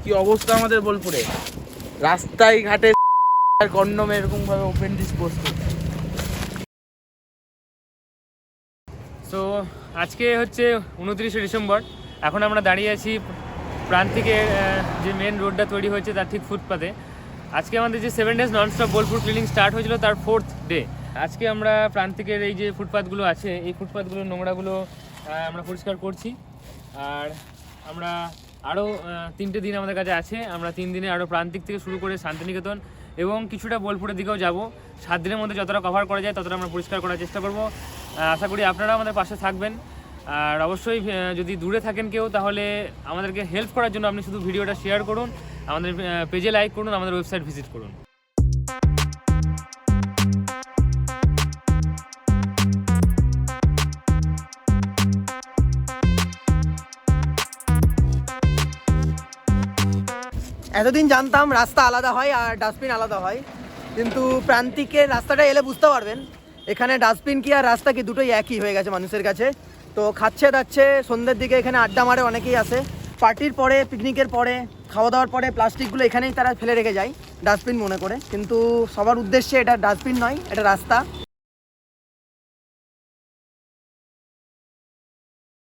কি অবস্থা আমাদের বোলপুরে, রাস্তায় ঘাটে কন্ডম এরকম ভাবে ওপেন ডিসপোজ। সো আজকে হচ্ছে 29শে ডিসেম্বর। এখন আমরা দাঁড়িয়ে আছি প্রান্তিকের যে মেন রোডটা তৈরি হয়েছে তার ঠিক ফুটপাতে। আজকে আমাদের যে 7 days nonstop Bolpur cleaning start হয়েছিল তার 4th ডে। আজকে আমরা প্রান্তিকের এই যে ফুটপাথগুলো আছে এই ফুটপাথগুলো নোংরাগুলো আমরা পরিষ্কার করছি। আর আমরা আরও 3টে দিন আমাদের কাছে আছে। আমরা 3 দিনে আরও প্রান্তিক থেকে শুরু করে শান্তিনিকেতন এবং কিছুটা বোলপুরের দিকেও যাব। 7 দিনের মধ্যে যতটা কভার করা যায় ততটা আমরা পরিষ্কার করার চেষ্টা করব। আশা করি আপনারা আমাদের পাশে থাকবেন। আর অবশ্যই যদি দূরে থাকেন কেউ তাহলে আমাদেরকে হেল্প করার জন্য আপনি শুধু ভিডিওটা শেয়ার করুন, আমাদের পেজে লাইক করুন, আমাদের ওয়েবসাইট ভিজিট করুন। এতদিন জানতাম রাস্তা আলাদা হয় আর ডাস্টবিন আলাদা হয়, কিন্তু প্রান্তিকের রাস্তাটা এলে বুঝতে পারবেন এখানে ডাস্টবিন কি আর রাস্তা কি দুটোই একই হয়ে গেছে মানুষের কাছে। তো খাচ্ছে দাচ্ছে সন্ধ্যের দিকে এখানে আড্ডা মারে অনেকেই আসে, পার্টির পরে পিকনিকের পরে খাওয়া দাওয়ার পরে প্লাস্টিকগুলো এখানেই তারা ফেলে রেখে যায় ডাস্টবিন মনে করে, কিন্তু সবার উদ্দেশ্যে এটা ডাস্টবিন নয়, এটা রাস্তা।